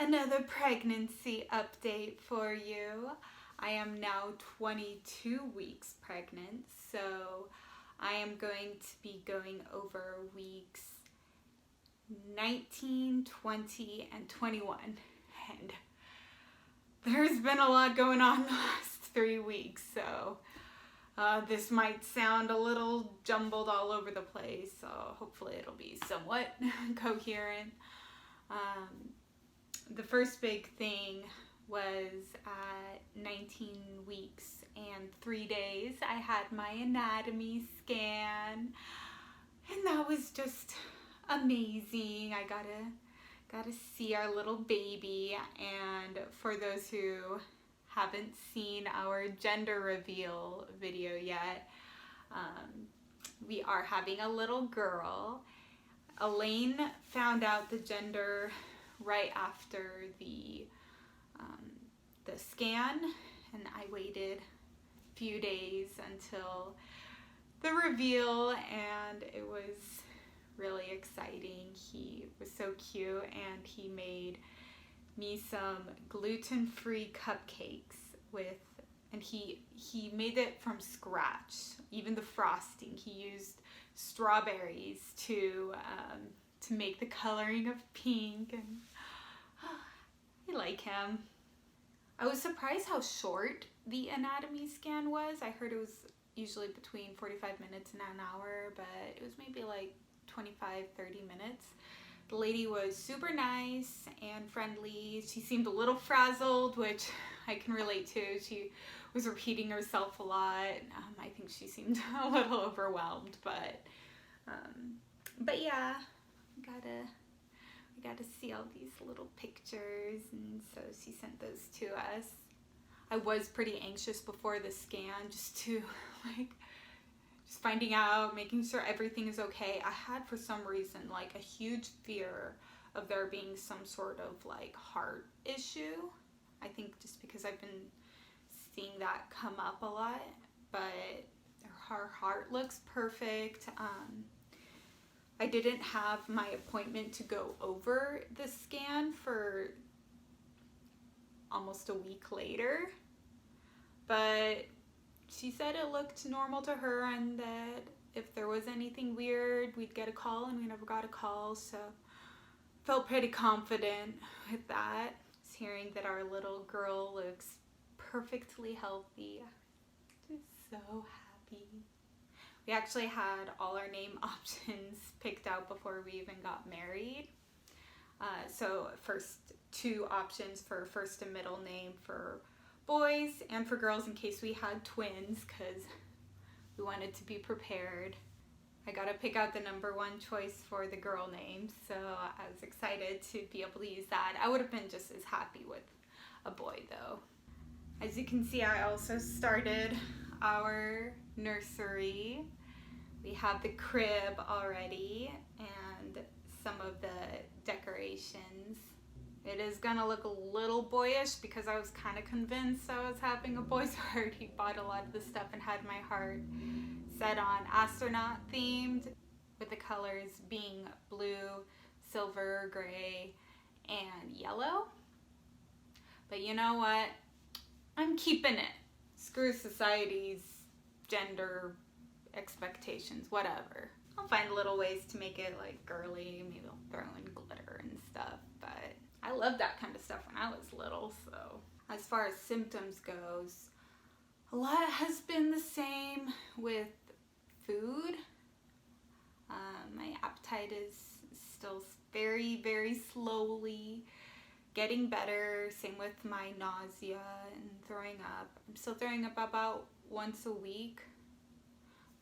another pregnancy update for you. I am now 22 weeks pregnant, so I am going to be going over weeks 19, 20, and 21. And there's been a lot going on the last 3 weeks, so this might sound a little jumbled all over the place, so hopefully it'll be somewhat coherent. The first big thing was at 19 weeks and 3 days, I had my anatomy scan, and that was just amazing. I got to see our little baby, and for those who haven't seen our gender reveal video yet, we are having a little girl. Elaine found out the gender right after the scan, and I waited a few days until the reveal, and it was really exciting. He was so cute, and he made me some gluten-free cupcakes and he made it from scratch. Even the frosting, he used strawberries to make the coloring of pink, and I like him. I was surprised how short the anatomy scan was. I heard it was usually between 45 minutes and an hour, but it was maybe like 25, 30 minutes. The lady was super nice and friendly. She seemed a little frazzled, which I can relate to. She was repeating herself a lot. I think she seemed a little overwhelmed, but yeah, we got to see all these little pictures, and so she sent those to us. I was pretty anxious before the scan, just finding out, making sure everything is okay. I had, for some reason, like a huge fear of there being some sort of like heart issue. I think just because I've been seeing that come up a lot, but her heart looks perfect. I didn't have my appointment to go over the scan for almost a week later, but she said it looked normal to her, and that if there was anything weird, we'd get a call, and we never got a call, so felt pretty confident with that. Just hearing that our little girl looks perfectly healthy, just so happy. We actually had all our name options picked out before we even got married. So first 2 options for first and middle name for boys and for girls in case we had twins, because we wanted to be prepared. I got to pick out the number 1 choice for the girl name, so I was excited to be able to use that. I would have been just as happy with a boy though. As you can see, I also started our nursery. We have the crib already and some of the decorations. It is gonna look a little boyish because I was kind of convinced I was having a boy's heart. He bought a lot of the stuff and had my heart set on astronaut themed, with the colors being blue, silver, gray, and yellow. But you know what? I'm keeping it. Screw society's gender expectations, whatever. I'll find little ways to make it like girly. Maybe I'll throw in glitter and stuff, but I loved that kind of stuff when I was little. So as far as symptoms goes, a lot has been the same with food. My appetite is still very, very slowly getting better. Same with my nausea and throwing up. I'm still throwing up about once a week,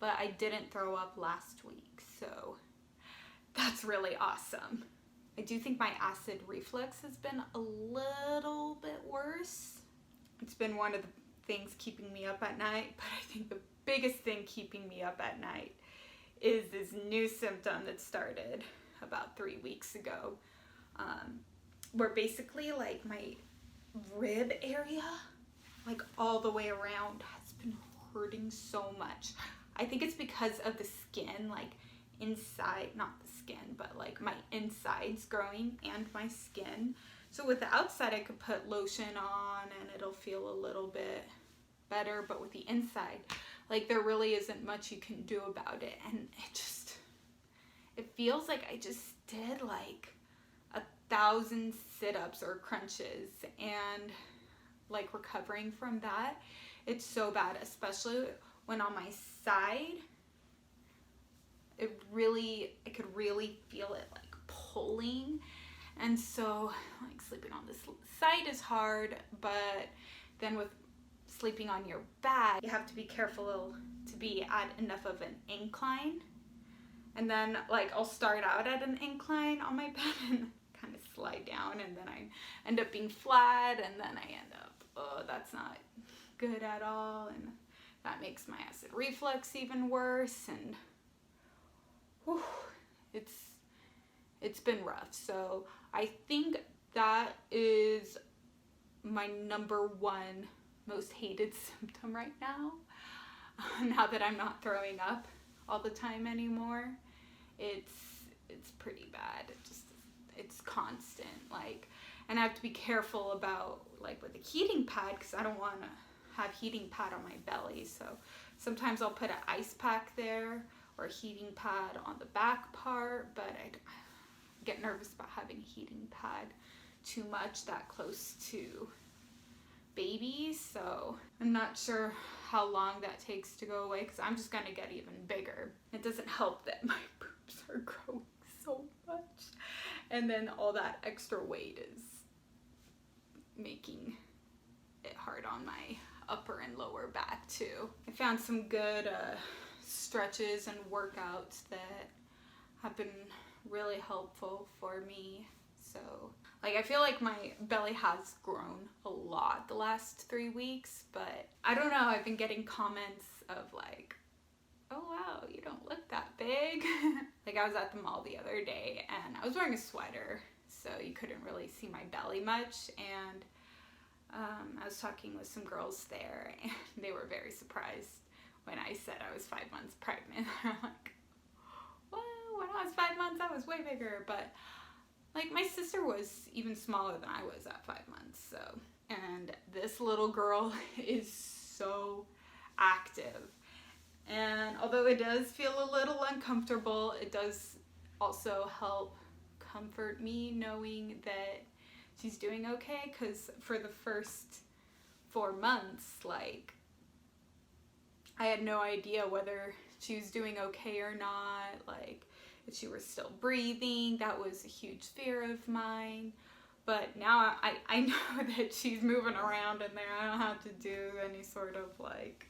but I didn't throw up last week, so that's really awesome. I do think my acid reflux has been a little bit worse. It's been one of the things keeping me up at night, but I think the biggest thing keeping me up at night is this new symptom that started about 3 weeks ago, where basically like my rib area, like all the way around, has been hurting so much. I think it's because of the skin, like inside, not the skin, but like my insides growing and my skin. So with the outside, I could put lotion on and it'll feel a little bit better, but with the inside, like there really isn't much you can do about it. And it feels like I just did like 1,000 sit-ups or crunches, and like recovering from that, it's so bad, especially when on my side, I could really feel it like pulling. And so like sleeping on this side is hard, but then with sleeping on your back, you have to be careful to be at enough of an incline. And then like I'll start out at an incline on my bed and kind of slide down, and then I end up being flat, and then I end up, oh, that's not good at all, and that makes my acid reflux even worse, and whew, it's been rough. So I think that is my number one most hated symptom right now. Now that I'm not throwing up all the time anymore, it's pretty bad. It's constant, like, and I have to be careful about like with the heating pad, because I don't want to have heating pad on my belly. So sometimes I'll put an ice pack there or a heating pad on the back part, but I get nervous about having a heating pad too much that close to babies. So I'm not sure how long that takes to go away, because I'm just gonna get even bigger. It doesn't help that my boobs are growing so much, and then all that extra weight is making it hard on my upper and lower back too. I found some good stretches and workouts that have been really helpful for me. So like I feel like my belly has grown a lot the last 3 weeks, but I don't know, I've been getting comments of like, oh wow, you don't look that big. Like I was at the mall the other day and I was wearing a sweater, so you couldn't really see my belly much, and I was talking with some girls there and they were very surprised when I said I was 5 months pregnant. I'm like, well, when I was 5 months I was way bigger, but like my sister was even smaller than I was at 5 months. So, and this little girl is so active. And although it does feel a little uncomfortable, it does also help comfort me knowing that she's doing okay, because for the first 4 months, like, I had no idea whether she was doing okay or not, like, if she was still breathing. That was a huge fear of mine. But now I know that she's moving around in there. I don't have to do any sort of, like,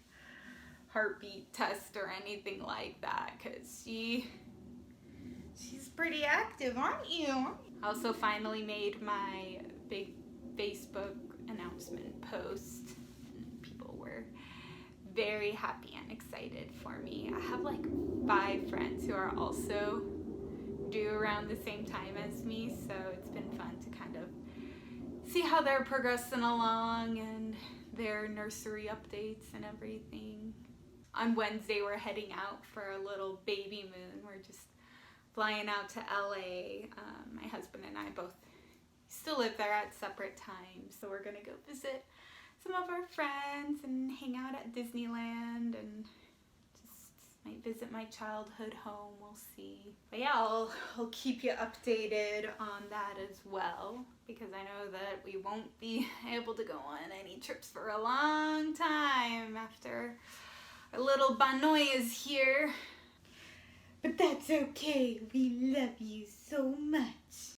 heartbeat test or anything like that, because she's pretty active, aren't you? I also finally made my big Facebook announcement post, and people were very happy and excited for me. I have like 5 friends who are also due around the same time as me, so it's been fun to kind of see how they're progressing along and their nursery updates and everything. On Wednesday, we're heading out for a little baby moon. We're just flying out to LA. My husband and I both still live there at separate times, so we're gonna go visit some of our friends and hang out at Disneyland and just might visit my childhood home. We'll see. But yeah, I'll keep you updated on that as well, because I know that we won't be able to go on any trips for a long time after our little Banoy is here. But that's okay. We love you so much.